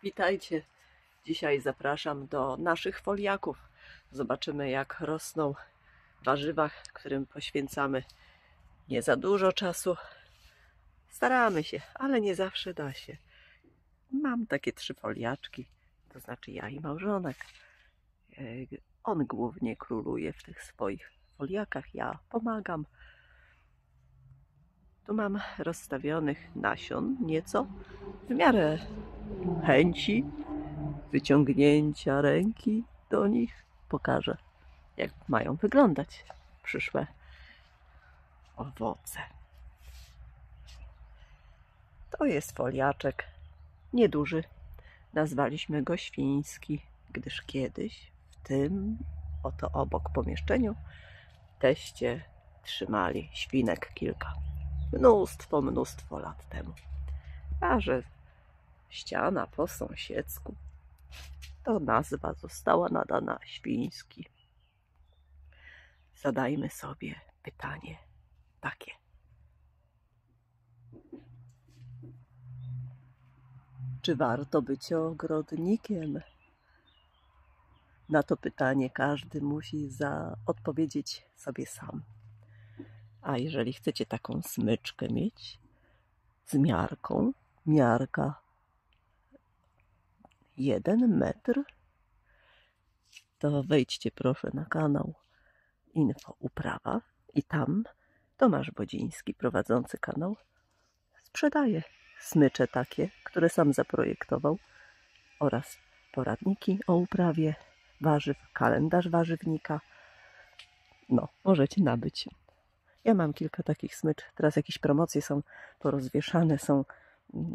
Witajcie! Dzisiaj zapraszam do naszych foliaków. Zobaczymy, jak rosną warzywa, którym poświęcamy nie za dużo czasu. Staramy się, ale nie zawsze da się. Mam takie 3 foliaczki, to znaczy ja i małżonek. On głównie króluje w tych swoich foliakach, ja pomagam. Tu mam rozstawionych nasion nieco, w miarę chęci wyciągnięcia ręki do nich. Pokażę, jak mają wyglądać przyszłe owoce. To jest foliaczek nieduży. Nazwaliśmy go świński, gdyż kiedyś w tym oto obok pomieszczeniu teście trzymali świnek kilka. Mnóstwo lat temu. A że ściana po sąsiedzku, to nazwa została nadana świński. Zadajmy sobie pytanie takie. Czy warto być ogrodnikiem? Na to pytanie każdy musi odpowiedzieć sobie sam. A jeżeli chcecie taką smyczkę mieć z miarką, miarka 1 metr, to wejdźcie proszę na kanał Info Uprawa i tam Tomasz Bodziński, prowadzący kanał, sprzedaje smycze takie, które sam zaprojektował, oraz poradniki o uprawie warzyw, kalendarz warzywnika. No, możecie nabyć. Ja mam kilka takich smycz. Teraz jakieś promocje są, porozwieszane są,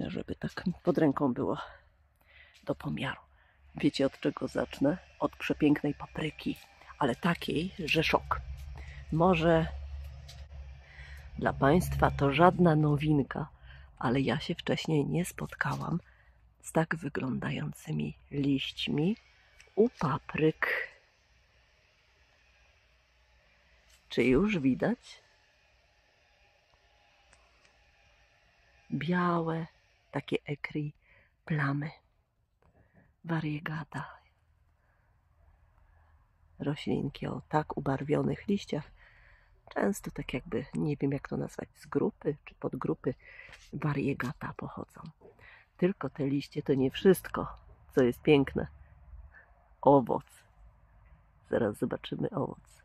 żeby tak pod ręką było do pomiaru. Wiecie, od czego zacznę? Od przepięknej papryki, ale takiej, że szok. Może dla Państwa to żadna nowinka, ale ja się wcześniej nie spotkałam z tak wyglądającymi liśćmi u papryk. Czy już widać? Białe, takie écrit, plamy. Variegata. Roślinki o tak ubarwionych liściach. Często tak jakby, nie wiem jak to nazwać, z grupy czy podgrupy Variegata pochodzą. Tylko te liście to nie wszystko, co jest piękne. Owoc. Zaraz zobaczymy owoc.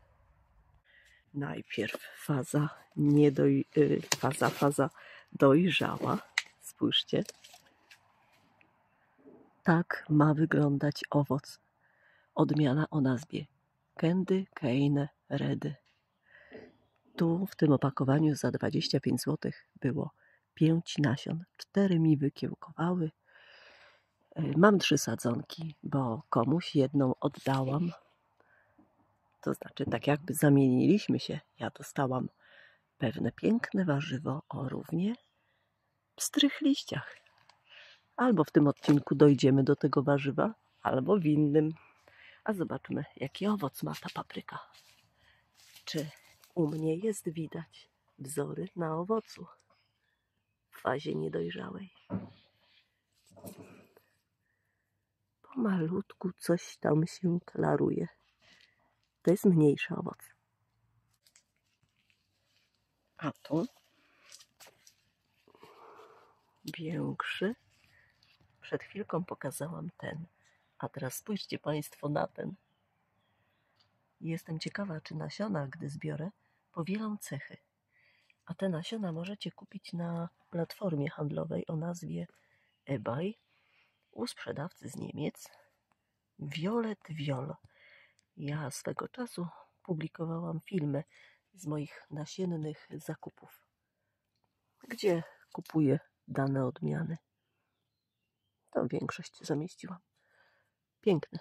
Najpierw faza dojrzała. Spójrzcie. Tak ma wyglądać owoc. Odmiana o nazwie Candy Cane Red. Tu w tym opakowaniu za 25 zł było 5 nasion. 4 mi wykiełkowały. Mam 3 sadzonki, bo komuś jedną oddałam. To znaczy tak jakby zamieniliśmy się. Ja dostałam pewne piękne warzywo o równie pstrych liściach. Albo w tym odcinku dojdziemy do tego warzywa, albo w innym. A zobaczmy, jaki owoc ma ta papryka. Czy u mnie jest widać wzory na owocu w fazie niedojrzałej? Pomalutku coś tam się klaruje. To jest mniejszy owoc. A tu większy. Przed chwilką pokazałam ten. A teraz spójrzcie Państwo na ten. Jestem ciekawa, czy nasiona, gdy zbiorę, powielą cechy. A te nasiona możecie kupić na platformie handlowej o nazwie eBay u sprzedawcy z Niemiec. Violet Viol. Ja swego czasu publikowałam filmy z moich nasiennych zakupów, gdzie kupuję dane odmiany. To większość zamieściłam. Piękny.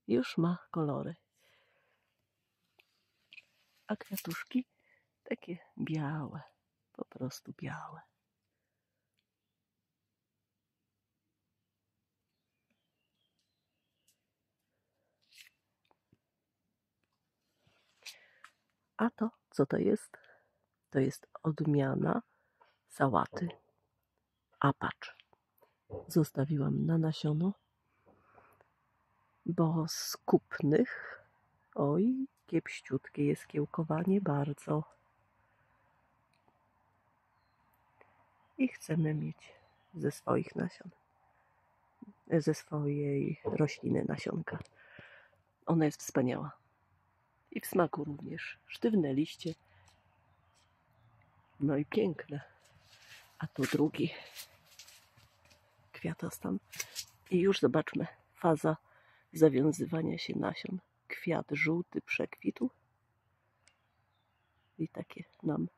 Już ma kolory. A kwiatuszki takie białe. Po prostu białe. A to, co to jest? To jest odmiana sałaty Apacz. zostawiłam na nasiono, bo z kupnych, oj, kiepściutkie jest kiełkowanie bardzo. I chcemy mieć ze swoich nasion, ze swojej rośliny nasionka. Ona jest wspaniała. I w smaku również. Sztywne liście. No i piękne. A tu drugi kwiatostan. I już zobaczmy, faza zawiązywania się nasion. Kwiat żółty przekwitł. I takie nam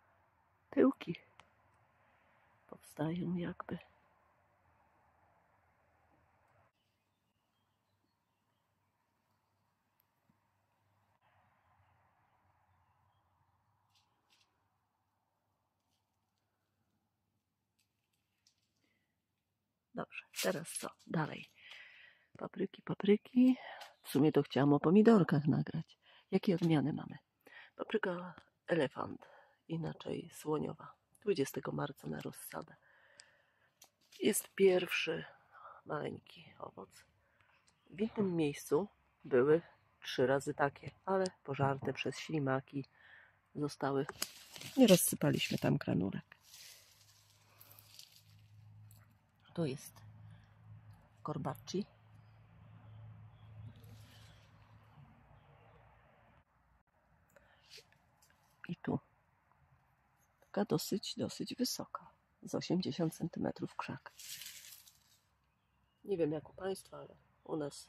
pyłki powstają jakby. Dobrze, teraz co? Dalej. Papryki. W sumie to chciałam o pomidorkach nagrać. Jakie odmiany mamy? Papryka elefant, inaczej słoniowa. 20 marca na rozsadę. Jest pierwszy maleńki owoc. W innym miejscu były 3 razy takie, ale pożarte przez ślimaki zostały. Nie rozsypaliśmy tam granulek. Tu jest corbacci. I tu. Taka dosyć wysoka. Z 80 cm krzak. Nie wiem jak u Państwa, ale u nas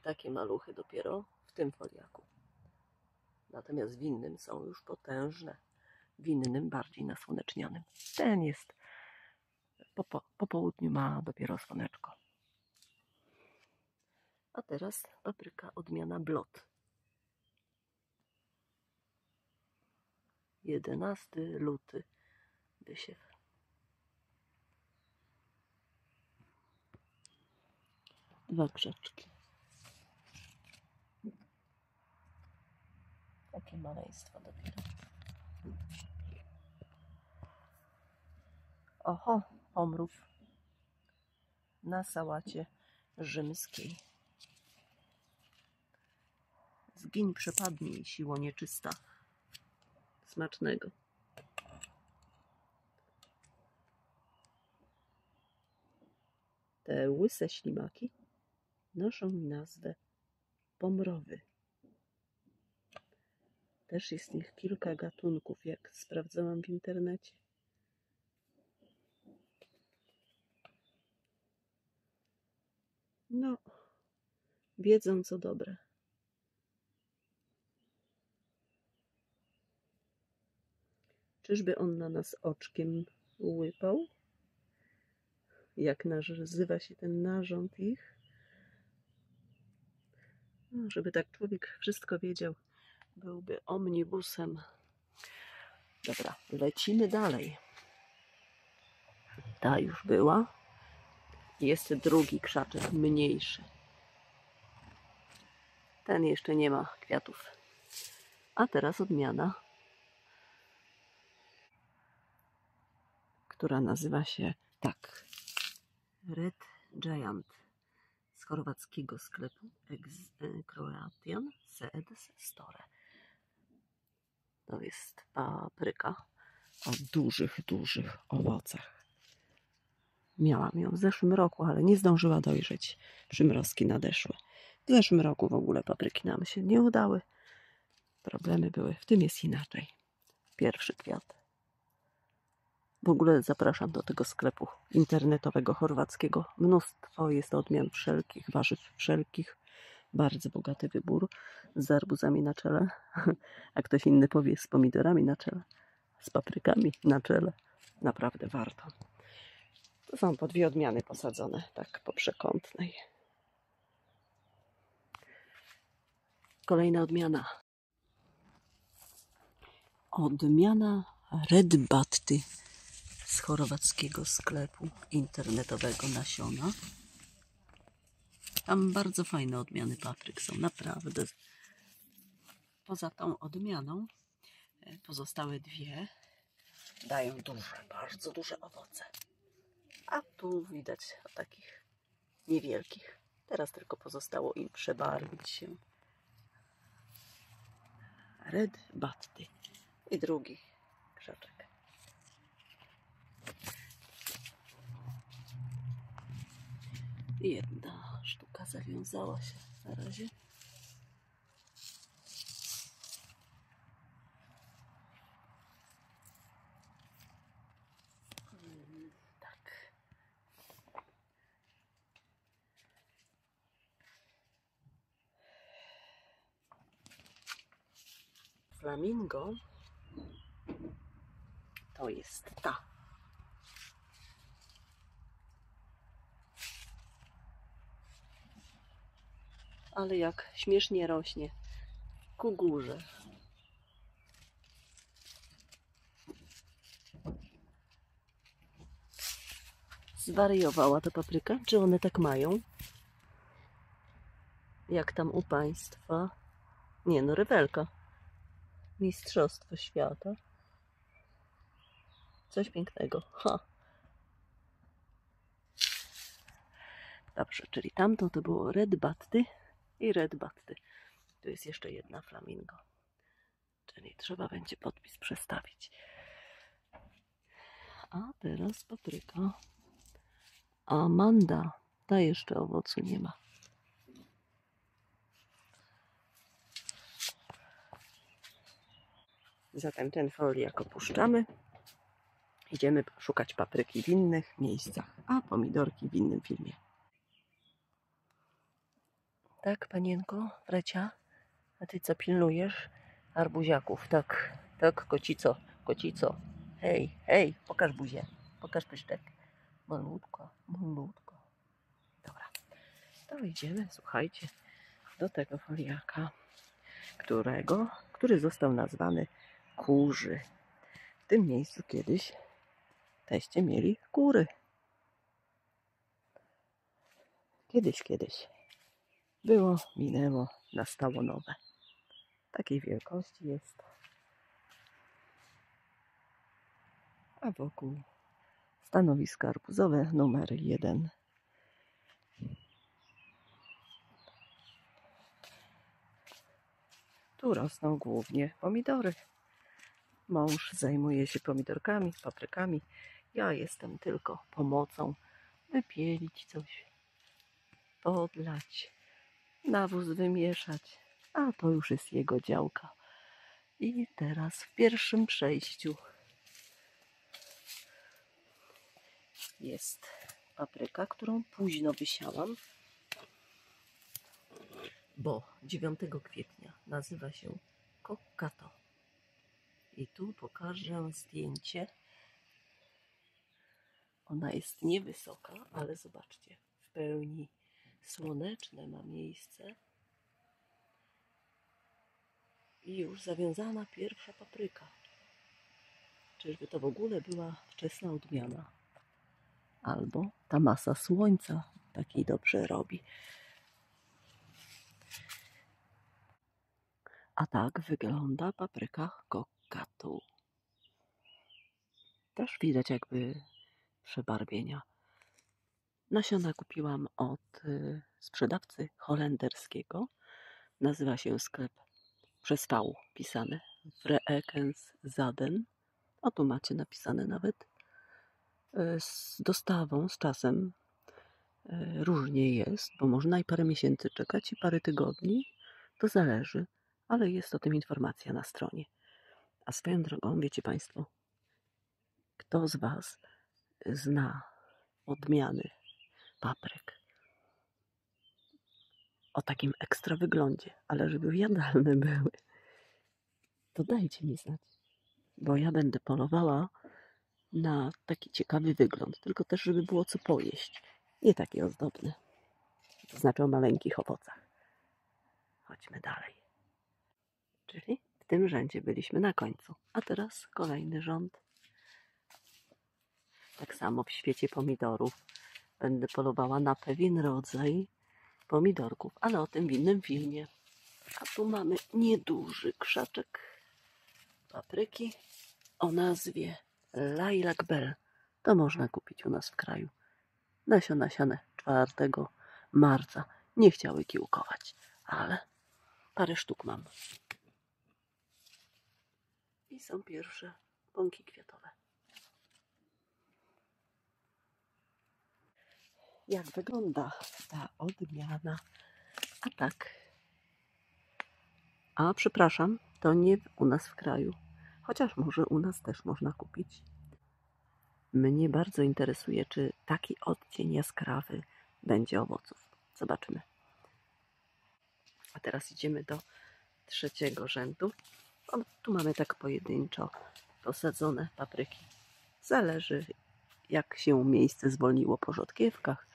takie maluchy dopiero w tym foliaku. Natomiast w innym są już potężne. W innym bardziej nasłonecznianym. Ten jest po południu ma dopiero słoneczko. A teraz papryka odmiana Blot. 11 luty wysiew. Dwa krzaczki. Takie maleństwo dopiero. Oho, pomrów na sałacie rzymskiej. Zgiń, przepadnij, siło nieczysta. Smacznego. Te łyse ślimaki noszą nazwę pomrowy. Też jest ich kilka gatunków, jak sprawdzałam w internecie. No, wiedzą co dobre. Czyżby on na nas oczkiem łypał? Jak nazywa się ten narząd ich? No, żeby tak człowiek wszystko wiedział, byłby omnibusem. Dobra, lecimy dalej. Ta już była. Jest drugi krzaczek, mniejszy. Ten jeszcze nie ma kwiatów. A teraz odmiana, która nazywa się tak. Red Giant z chorwackiego sklepu Croatian Seeds Store. To jest papryka o dużych owocach. Miałam ją w zeszłym roku, ale nie zdążyła dojrzeć. Przymrozki nadeszły. W zeszłym roku w ogóle papryki nam się nie udały. Problemy były. W tym jest inaczej. Pierwszy kwiat. W ogóle zapraszam do tego sklepu internetowego chorwackiego. Mnóstwo jest odmian wszelkich, warzyw wszelkich. Bardzo bogaty wybór. Z arbuzami na czele. A ktoś inny powie z pomidorami na czele. Z paprykami na czele. Naprawdę warto. To są po 2 odmiany posadzone, tak po przekątnej. Kolejna odmiana. Odmiana Red Batty z chorwackiego sklepu internetowego nasiona. Tam bardzo fajne odmiany papryk są, naprawdę. Poza tą odmianą pozostałe 2 dają duże, bardzo duże owoce. A tu widać o takich niewielkich. Teraz tylko pozostało im przebarwić się. Red Batty i drugi krzaczek. Jedna sztuka zawiązała się na razie. Tak. Flamingo to jest ta. Ale jak śmiesznie rośnie ku górze. Zwariowała ta papryka? Czy one tak mają? Jak tam u Państwa? Nie no, rewelka. Mistrzostwo świata. Coś pięknego. Ha. Dobrze, czyli tamto to było Red Batty i Red Batty. Tu jest jeszcze jedna flamingo. Czyli trzeba będzie podpis przestawić. A teraz papryka. Amanda. Ta jeszcze owocu nie ma. Zatem ten foliak opuszczamy. Idziemy szukać papryki w innych miejscach, a pomidorki w innym filmie. Tak, panienko, Frecia? A ty co pilnujesz? Arbuziaków, tak, tak, kocico, kocico. Hej, hej, pokaż buzię, pokaż pyszczek. Malutko, malutko. Dobra, to idziemy, słuchajcie, do tego foliaka, który został nazwany kurzy. W tym miejscu kiedyś teście mieli kury. Kiedyś. Było, minęło, nastało nowe. Takiej wielkości jest. A wokół stanowiska arbuzowe numer 1. Tu rosną głównie pomidory. Mąż zajmuje się pomidorkami, paprykami. Ja jestem tylko pomocą. Wypielić coś, podlać, nawóz wymieszać. A to już jest jego działka. I teraz w pierwszym przejściu jest papryka, którą późno wysiałam, bo 9 kwietnia nazywa się Kokkato. I tu pokażę zdjęcie. Ona jest niewysoka, ale zobaczcie, w pełni słoneczne ma miejsce. I już zawiązana pierwsza papryka. Czyżby to w ogóle była wczesna odmiana? Albo ta masa słońca takiej dobrze robi. A tak wygląda papryka Kokkato. Też widać jakby przebarwienia. Nasiona kupiłam od sprzedawcy holenderskiego. Nazywa się sklep przez V pisane. Vreekenszaden. O, tu macie napisane nawet. Z dostawą, z czasem różnie jest, bo można i parę miesięcy czekać, i parę tygodni. To zależy, ale jest o tym informacja na stronie. A swoją drogą, wiecie Państwo, kto z Was zna odmiany papryk o takim ekstra wyglądzie, ale żeby jadalne były, to dajcie mi znać, bo ja będę polowała na taki ciekawy wygląd, tylko też żeby było co pojeść, nie takie ozdobne, to znaczy o maleńkich owocach. Chodźmy dalej. Czyli w tym rzędzie byliśmy na końcu, a teraz kolejny rząd. Tak samo w świecie pomidorów będę polowała na pewien rodzaj pomidorków, ale o tym w innym filmie. A tu mamy nieduży krzaczek papryki o nazwie Lilac Bell. To można kupić u nas w kraju Nasiona siane 4 marca. Nie chciały kiełkować, ale parę sztuk mam. I są pierwsze pąki kwiatowe. Jak wygląda ta odmiana? A tak. A przepraszam, to nie u nas w kraju. Chociaż może u nas też można kupić. Mnie bardzo interesuje, czy taki odcień jaskrawy będzie owoców. Zobaczymy. A teraz idziemy do 3. rzędu. O, tu mamy tak pojedynczo posadzone papryki. Zależy, jak się miejsce zwolniło po rzodkiewkach,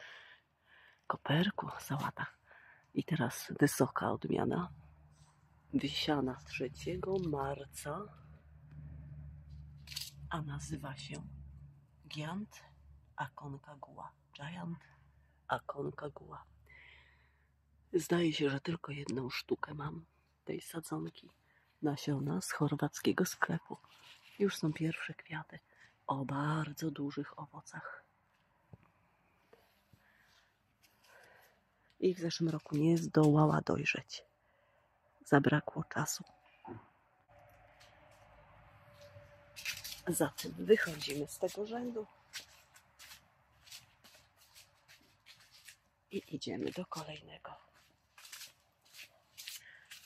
koperku, sałatach. I teraz wysoka odmiana. Wysiana 3 marca. A nazywa się Giant Aconcagua. Giant Aconcagua. Zdaje się, że tylko 1 sztukę mam tej sadzonki nasiona z chorwackiego sklepu. Już są pierwsze kwiaty o bardzo dużych owocach. I w zeszłym roku nie zdołała dojrzeć. Zabrakło czasu. Zatem wychodzimy z tego rzędu i idziemy do kolejnego.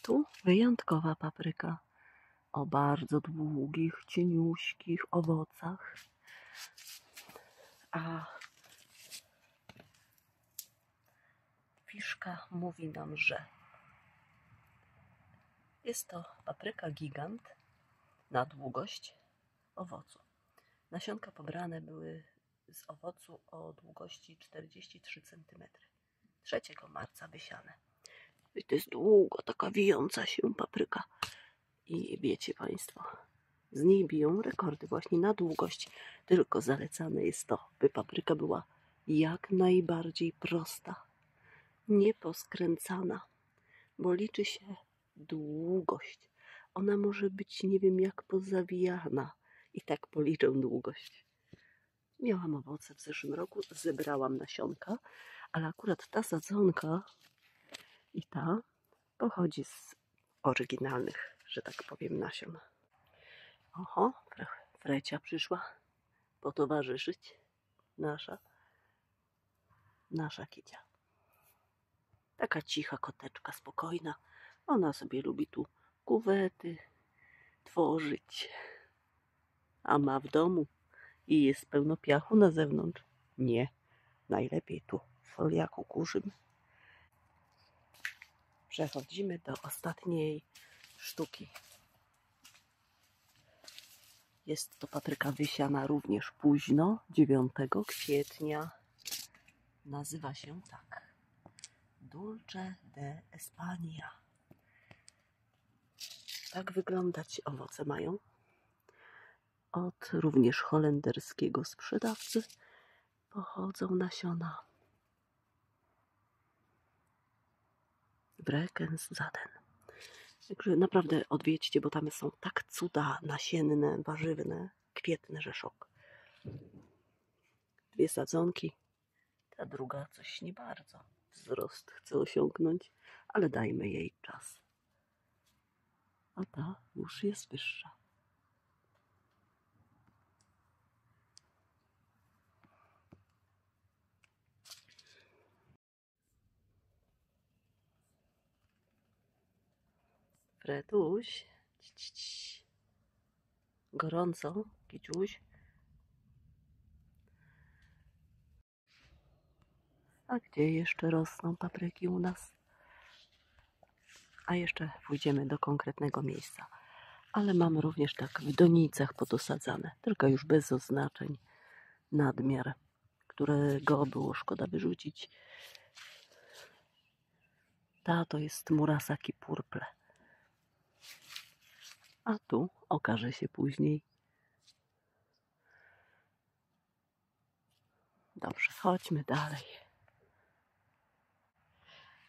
Tu wyjątkowa papryka o bardzo długich, cieniuśkich owocach. A fiszka mówi nam, że jest to papryka gigant na długość owocu. Nasionka pobrane były z owocu o długości 43 cm. 3 marca wysiane. I to jest długo taka wijąca się papryka. I wiecie Państwo, z niej biją rekordy właśnie na długość. Tylko zalecane jest to, by papryka była jak najbardziej prosta, nie poskręcana, bo liczy się długość. Ona może być nie wiem jak pozawijana i tak policzę długość. Miałam owoce w zeszłym roku, zebrałam nasionka, ale akurat ta sadzonka i ta pochodzi z oryginalnych, że tak powiem, nasion. Oho, Frecia przyszła potowarzyszyć. Nasza Kicia. Taka cicha koteczka, spokojna. Ona sobie lubi tu kuwety tworzyć. A ma w domu i jest pełno piachu na zewnątrz. Nie, najlepiej tu w foliaku kurzym. Przechodzimy do ostatniej sztuki. Jest to papryka wysiana również późno, 9 kwietnia. Nazywa się tak. Dulce de España. Tak wyglądać owoce mają. Od również holenderskiego sprzedawcy pochodzą nasiona. Brekenszaden. Także naprawdę odwiedźcie, bo tam są tak cuda nasienne, warzywne, kwietne, że szok. 2 sadzonki, ta druga coś nie bardzo. Wzrost chce osiągnąć, ale dajmy jej czas. A ta już jest wyższa. Freduś, gorąco, Kiciuś. A gdzie jeszcze rosną papryki u nas? A jeszcze pójdziemy do konkretnego miejsca. Ale mam również tak w donicach podosadzane, tylko już bez oznaczeń, nadmiar, którego było szkoda wyrzucić. Ta to jest Murasaki Purple. A tu okaże się później. Dobrze, chodźmy dalej.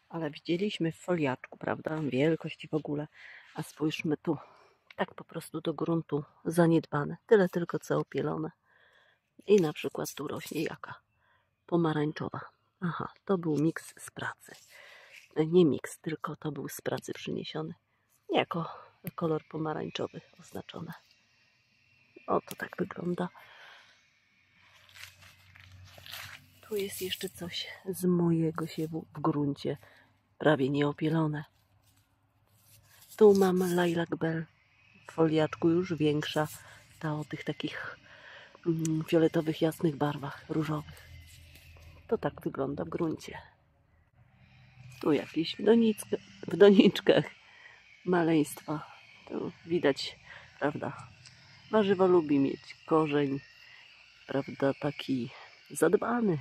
Ale widzieliśmy w foliaczku, prawda, wielkość w ogóle. A spójrzmy tu, tak po prostu do gruntu zaniedbane. Tyle tylko co opielone. I na przykład tu rośnie jaka pomarańczowa. Aha, to był miks z pracy. Nie miks, tylko to był z pracy przyniesiony. Jako kolor pomarańczowy oznaczony. O, to tak wygląda. Tu jest jeszcze coś z mojego siewu w gruncie. Prawie nieopielone. Tu mam Lilac Bell w foliaczku już większa. Ta o tych takich fioletowych, jasnych barwach, różowych. To tak wygląda w gruncie. Tu jakieś w doniczkach maleństwa. Tu widać, prawda, warzywo lubi mieć korzeń, prawda, taki zadbany,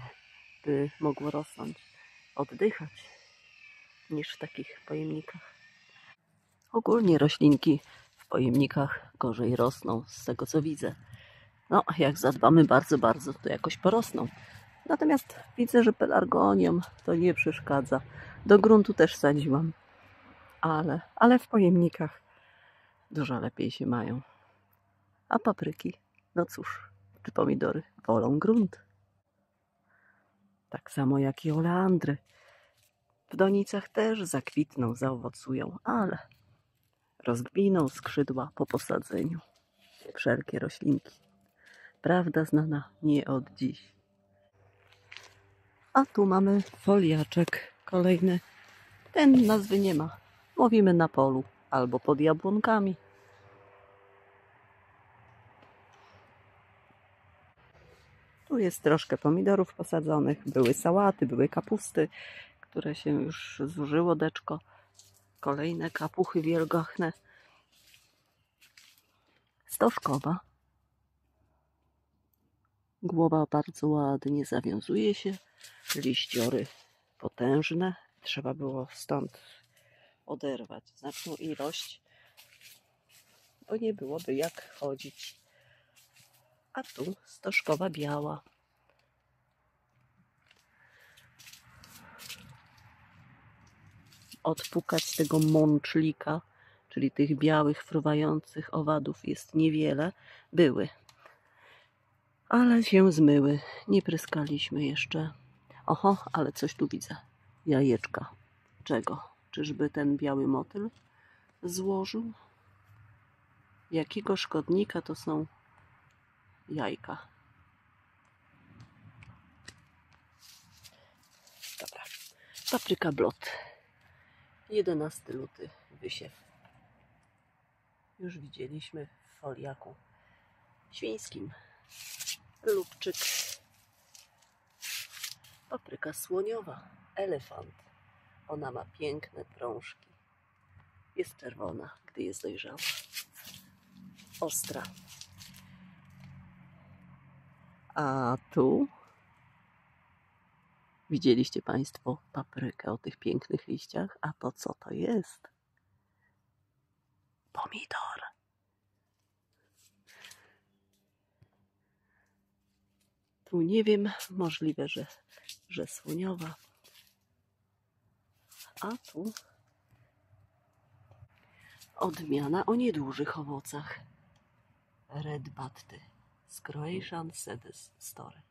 by mogło rosnąć, oddychać, niż w takich pojemnikach. Ogólnie roślinki w pojemnikach gorzej rosną, z tego co widzę. No, jak zadbamy bardzo, bardzo, to jakoś porosną. Natomiast widzę, że pelargoniom to nie przeszkadza. Do gruntu też sadziłam, ale w pojemnikach dużo lepiej się mają. A papryki, no cóż, czy pomidory wolą grunt. Tak samo jak i oleandry. W donicach też zakwitną, zaowocują, ale rozwiną skrzydła po posadzeniu. Wszelkie roślinki. Prawda znana nie od dziś. A tu mamy foliaczek kolejny. Ten nazwy nie ma. Mówimy na polu albo pod jabłonkami. Tu jest troszkę pomidorów posadzonych. Były sałaty, były kapusty, które się już zużyło deczko. Kolejne kapuchy wielgachne. Stożkowa. Głowa bardzo ładnie zawiązuje się. Liściory potężne. Trzeba było stąd oderwać znaczną ilość, bo nie byłoby jak chodzić. A tu stożkowa biała. Odpukać tego mączlika, czyli tych białych, fruwających owadów jest niewiele. Były, ale się zmyły. Nie pryskaliśmy jeszcze. Oho, ale coś tu widzę. Jajeczka. Czego? Czyżby ten biały motyl złożył? Jakiego szkodnika to są jajka? Dobra. Papryka blot. 11 luty wysiew. Już widzieliśmy w foliaku świńskim. Lubczyk. Papryka słoniowa. Elefant. Ona ma piękne prążki. Jest czerwona, gdy jest dojrzała. Ostra. A tu widzieliście Państwo paprykę o tych pięknych liściach? A to co to jest? Pomidor. Tu nie wiem, możliwe, że słoniowa. A tu odmiana o niedużych owocach. Red Batty z Croatian Seeds Store.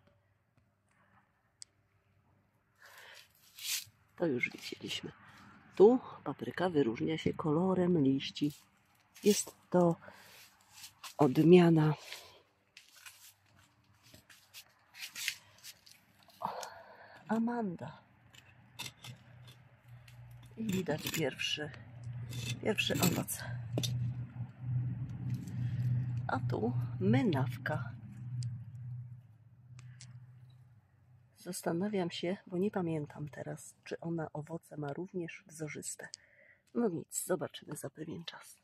To już widzieliśmy. Tu papryka wyróżnia się kolorem liści. Jest to odmiana Amanda. I widać pierwszy owoc. A tu mynawka. Zastanawiam się, bo nie pamiętam teraz, czy ona owoce ma również wzorzyste. No nic, zobaczymy za pewien czas.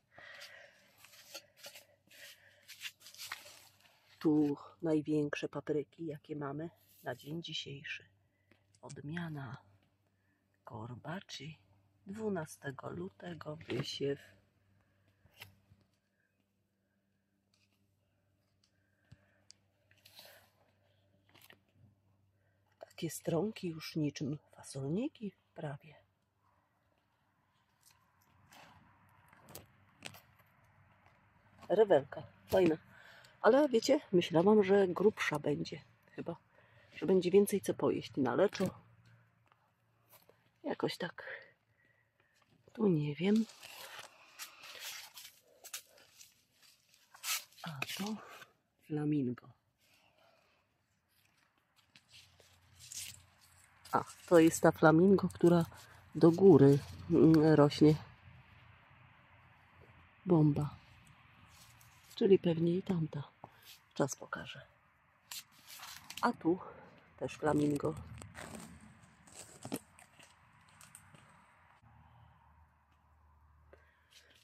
Tu największe papryki, jakie mamy na dzień dzisiejszy. Odmiana Corbaci. 12 lutego wysiew. Takie stronki już niczym fasolniki prawie. Rewelka, fajna. Ale wiecie, myślałam, że grubsza będzie chyba. że będzie więcej co pojeść na leczo. Jakoś tak. Tu nie wiem. A to flamingo. A, to jest ta flamingo, która do góry rośnie. Bomba. Czyli pewnie i tamta. Czas pokaże. A tu też flamingo.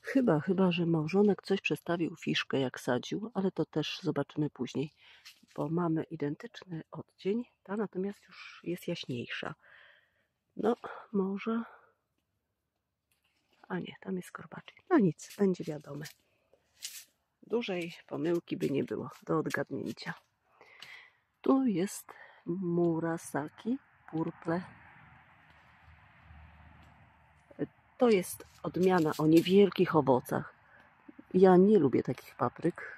Chyba, że małżonek coś przestawił fiszkę jak sadził, ale to też zobaczymy później, bo mamy identyczny odcień, ta natomiast już jest jaśniejsza. No, może... A nie, tam jest korbaczy. No nic, będzie wiadome. Dużej pomyłki by nie było do odgadnięcia. Tu jest Murasaki Purple. To jest odmiana o niewielkich owocach. Ja nie lubię takich papryk.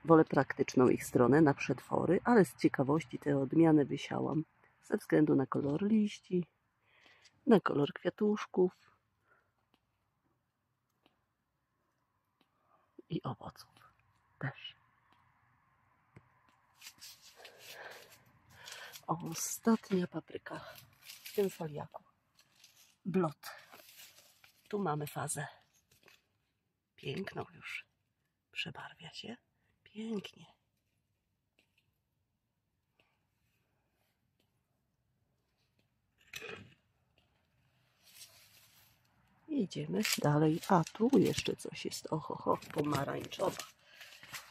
Wolę praktyczną ich stronę na przetwory, ale z ciekawości tę odmianę wysiałam. Ze względu na kolor liści, na kolor kwiatuszków i owoców też. Ostatnia papryka w tym foliaku. Blot. Tu mamy fazę piękną już. Przebarwia się pięknie. Idziemy dalej. A tu jeszcze coś jest. Oho, pomarańczowa.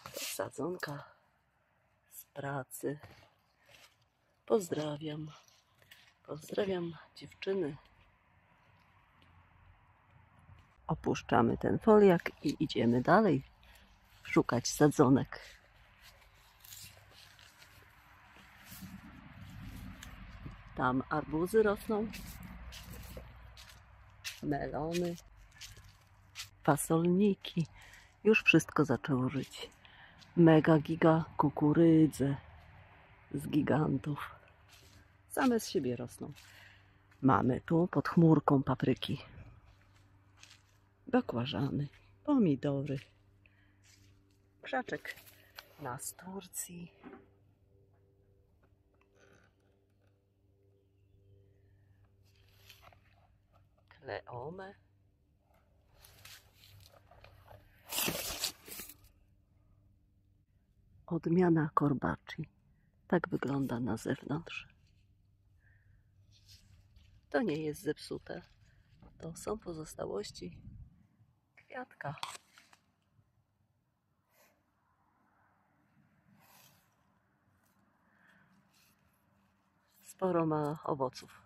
To sadzonka z pracy. Pozdrawiam. Pozdrawiam dziewczyny. Opuszczamy ten foliak i idziemy dalej szukać sadzonek. Tam arbuzy rosną, melony, fasolniki. Już wszystko zaczęło żyć. Mega giga kukurydze z gigantów. Same z siebie rosną. Mamy tu pod chmurką papryki, bakłażany, pomidory, krzaczek nasturcji, kleomę, odmiana korbaczy. Tak wygląda na zewnątrz. To nie jest zepsute. To są pozostałości kwiatka. Sporo ma owoców.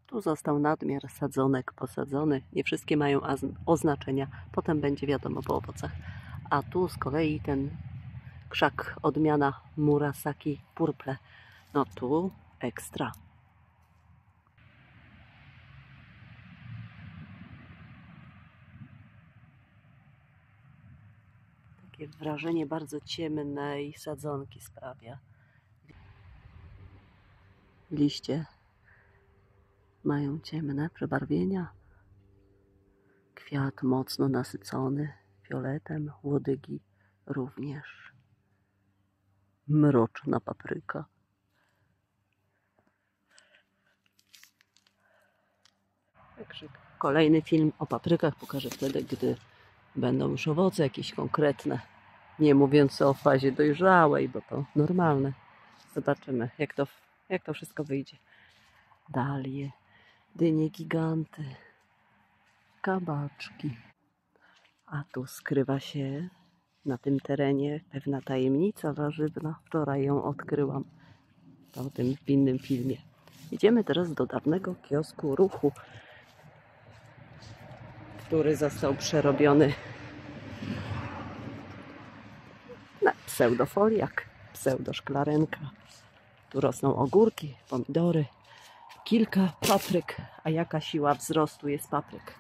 Tu został nadmiar sadzonek posadzony. Nie wszystkie mają oznaczenia. Potem będzie wiadomo po owocach. A tu z kolei ten krzak odmiana Murasaki Purple. No tu ekstra. Takie wrażenie bardzo ciemnej sadzonki sprawia. Liście mają ciemne przebarwienia. Kwiat mocno nasycony fioletem, łodygi również. Mroczna papryka. Kolejny film o paprykach pokażę wtedy, gdy będą już owoce jakieś konkretne. Nie mówiąc o fazie dojrzałej, bo to normalne. Zobaczymy, jak to wszystko wyjdzie. Dalie, dynie giganty, kabaczki. A tu skrywa się na tym terenie pewna tajemnica warzywna. Wczoraj ją odkryłam. To o tym w innym filmie. Idziemy teraz do dawnego kiosku Ruchu, który został przerobiony na pseudofoliak, pseudoszklarenka. Tu rosną ogórki, pomidory, kilka papryk, a jaka siła wzrostu jest papryk.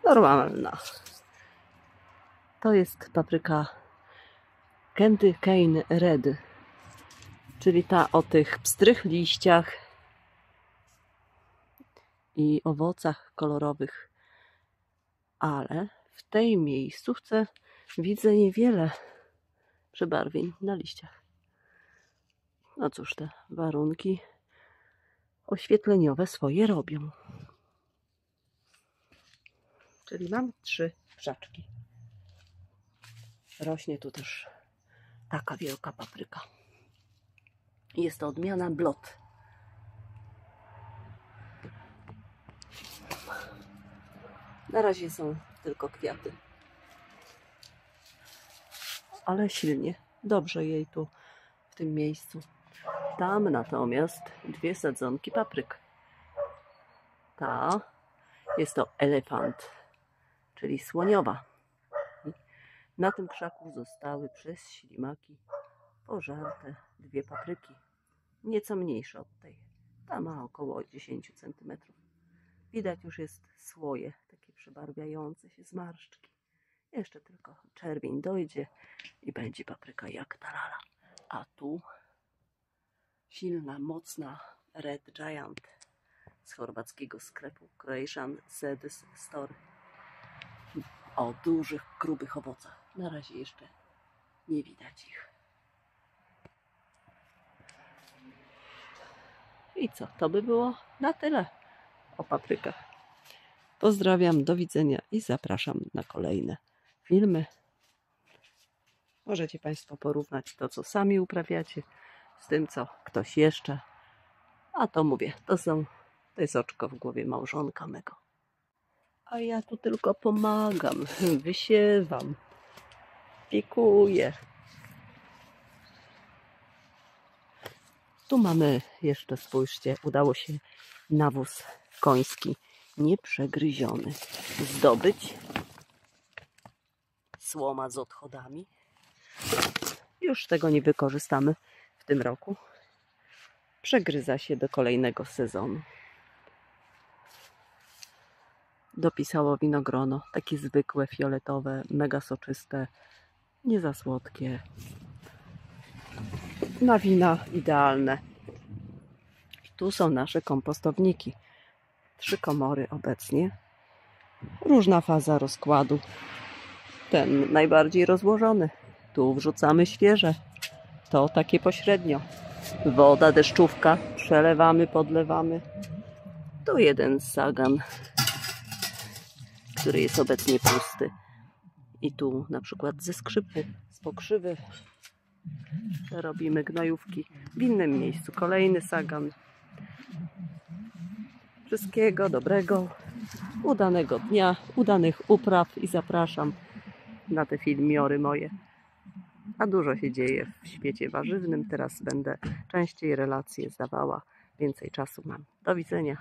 Normalna. To jest papryka Candy Cane Red, czyli ta o tych pstrych liściach i owocach kolorowych. Ale w tej miejscówce widzę niewiele przebarwień na liściach. No cóż, te warunki oświetleniowe swoje robią. Czyli mam 3 krzaczki. Rośnie tu też taka wielka papryka. Jest to odmiana Blot. Na razie są tylko kwiaty. Ale silnie, dobrze jej tu w tym miejscu. Tam natomiast 2 sadzonki papryk. Ta jest to elefant, czyli słoniowa. Na tym krzaku zostały przez ślimaki pożarte 2 papryki. Nieco mniejsze od tej. Ta ma około 10 cm. Widać już jest słoje, takie przebarwiające się zmarszczki. Jeszcze tylko czerwień dojdzie i będzie papryka jak ta lala. A tu silna, mocna Red Giant z chorwackiego sklepu Croatian Seeds Store. O dużych, grubych owocach. Na razie jeszcze nie widać ich. I co? To by było na tyle o paprykach. Pozdrawiam, do widzenia i zapraszam na kolejne filmy. Możecie Państwo porównać to, co sami uprawiacie, z tym, co ktoś jeszcze. A to mówię, to jest oczko w głowie małżonka mego. A ja tu tylko pomagam, wysiewam, piekuję. Tu mamy jeszcze, spójrzcie, udało się nawóz koński nieprzegryziony zdobyć. Słoma z odchodami. Już tego nie wykorzystamy w tym roku. Przegryza się do kolejnego sezonu. Dopisało winogrono, takie zwykłe, fioletowe, mega soczyste, nie za słodkie. Na wina idealne. Tu są nasze kompostowniki. 3 komory obecnie. Różna faza rozkładu. Ten najbardziej rozłożony. Tu wrzucamy świeże. To takie pośrednio. Woda, deszczówka. Przelewamy, podlewamy. Tu jeden sagan, który jest obecnie pusty. I tu na przykład ze skrzypy, z pokrzywy robimy gnojówki. W innym miejscu kolejny sagan. Wszystkiego dobrego, udanego dnia, udanych upraw i zapraszam na te filmiory moje. A dużo się dzieje w świecie warzywnym. Teraz będę częściej relacje zdawała. Więcej czasu mam. Do widzenia.